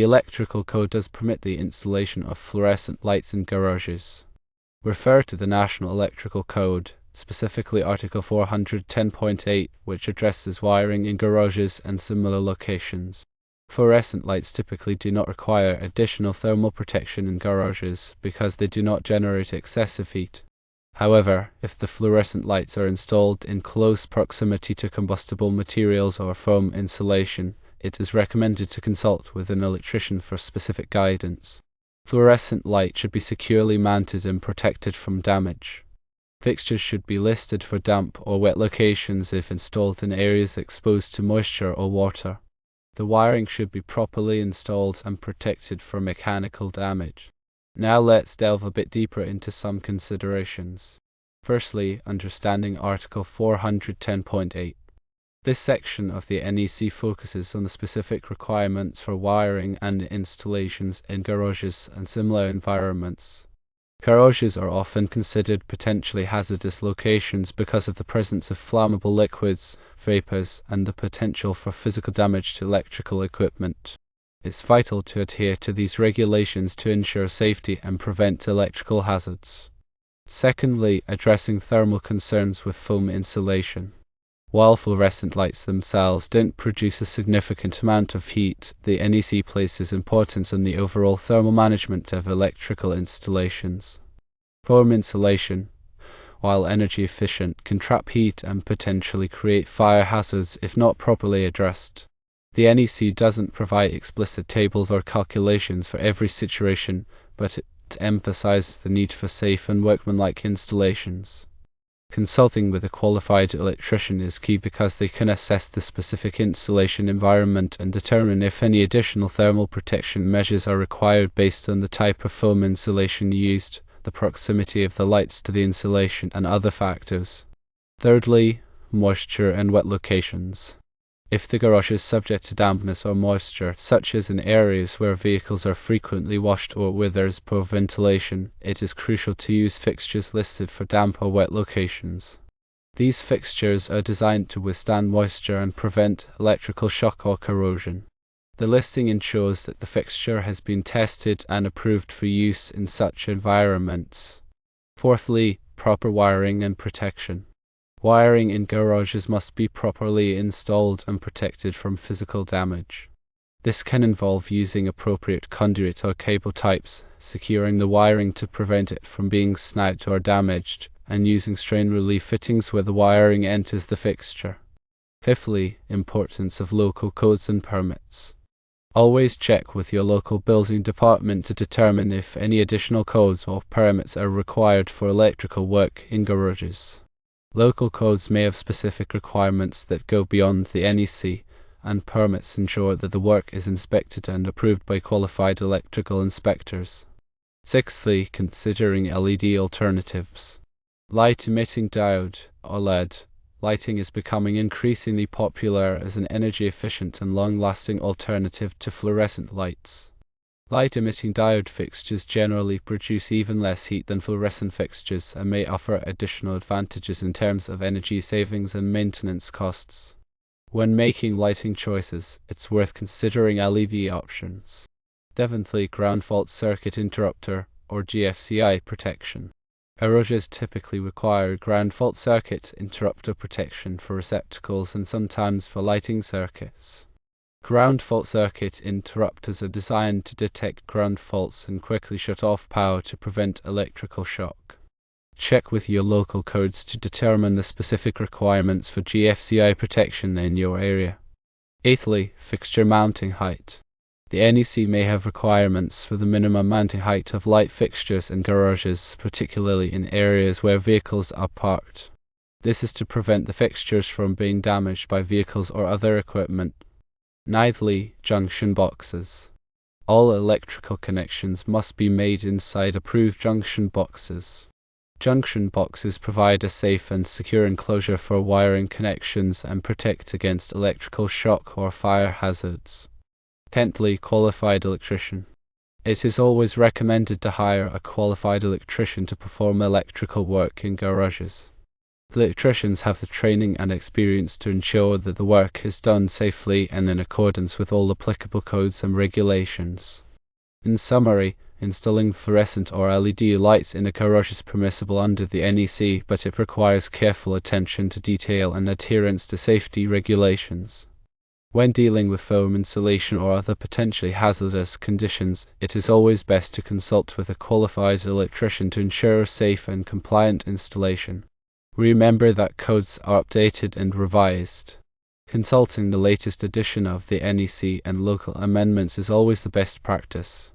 The electrical code does permit the installation of fluorescent lights in garages. Refer to the National Electrical Code, specifically Article 410.8, which addresses wiring in garages and similar locations. Fluorescent lights typically do not require additional thermal protection in garages because they do not generate excessive heat. However, if the fluorescent lights are installed in close proximity to combustible materials or foam insulation, it is recommended to consult with an electrician for specific guidance. Fluorescent light should be securely mounted and protected from damage. Fixtures should be listed for damp or wet locations if installed in areas exposed to moisture or water. The wiring should be properly installed and protected from mechanical damage. Now let's delve a bit deeper into some considerations. Firstly, understanding Article 410.8. This section of the NEC focuses on the specific requirements for wiring and installations in garages and similar environments. Garages are often considered potentially hazardous locations because of the presence of flammable liquids, vapors, and the potential for physical damage to electrical equipment. It's vital to adhere to these regulations to ensure safety and prevent electrical hazards. Secondly, addressing thermal concerns with foam insulation. While fluorescent lights themselves don't produce a significant amount of heat, the NEC places importance on the overall thermal management of electrical installations. Foam insulation, while energy efficient, can trap heat and potentially create fire hazards if not properly addressed. The NEC doesn't provide explicit tables or calculations for every situation, but it emphasizes the need for safe and workmanlike installations. Consulting with a qualified electrician is key because they can assess the specific installation environment and determine if any additional thermal protection measures are required based on the type of foam insulation used, the proximity of the lights to the insulation, and other factors. Thirdly, moisture and wet locations. If the garage is subject to dampness or moisture, such as in areas where vehicles are frequently washed or where there is poor ventilation, it is crucial to use fixtures listed for damp or wet locations. These fixtures are designed to withstand moisture and prevent electrical shock or corrosion. The listing ensures that the fixture has been tested and approved for use in such environments. Fourthly, proper wiring and protection. Wiring in garages must be properly installed and protected from physical damage. This can involve using appropriate conduit or cable types, securing the wiring to prevent it from being snagged or damaged, and using strain relief fittings where the wiring enters the fixture. Fifthly, importance of local codes and permits. Always check with your local building department to determine if any additional codes or permits are required for electrical work in garages. Local codes may have specific requirements that go beyond the NEC, and permits ensure that the work is inspected and approved by qualified electrical inspectors. Sixthly, considering LED alternatives. Light-emitting diode, or LED, lighting is becoming increasingly popular as an energy-efficient and long-lasting alternative to fluorescent lights. Light-emitting diode fixtures generally produce even less heat than fluorescent fixtures and may offer additional advantages in terms of energy savings and maintenance costs. When making lighting choices, it's worth considering LED options. Seventhly, ground fault circuit interrupter, or GFCI protection. Garages typically require ground fault circuit interrupter protection for receptacles and sometimes for lighting circuits. Ground fault circuit interrupters are designed to detect ground faults and quickly shut off power to prevent electrical shock. Check with your local codes to determine the specific requirements for GFCI protection in your area. Eighthly, fixture mounting height. The NEC may have requirements for the minimum mounting height of light fixtures in garages, particularly in areas where vehicles are parked. This is to prevent the fixtures from being damaged by vehicles or other equipment. Ninthly, junction boxes. All electrical connections must be made inside approved junction boxes. Junction boxes provide a safe and secure enclosure for wiring connections and protect against electrical shock or fire hazards. 10thly, qualified electrician. It is always recommended to hire a qualified electrician to perform electrical work in garages. Electricians have the training and experience to ensure that the work is done safely and in accordance with all applicable codes and regulations. In summary, installing fluorescent or LED lights in a garage is permissible under the NEC, but it requires careful attention to detail and adherence to safety regulations. When dealing with foam insulation or other potentially hazardous conditions, it is always best to consult with a qualified electrician to ensure a safe and compliant installation. Remember that codes are updated and revised. Consulting the latest edition of the NEC and local amendments is always the best practice.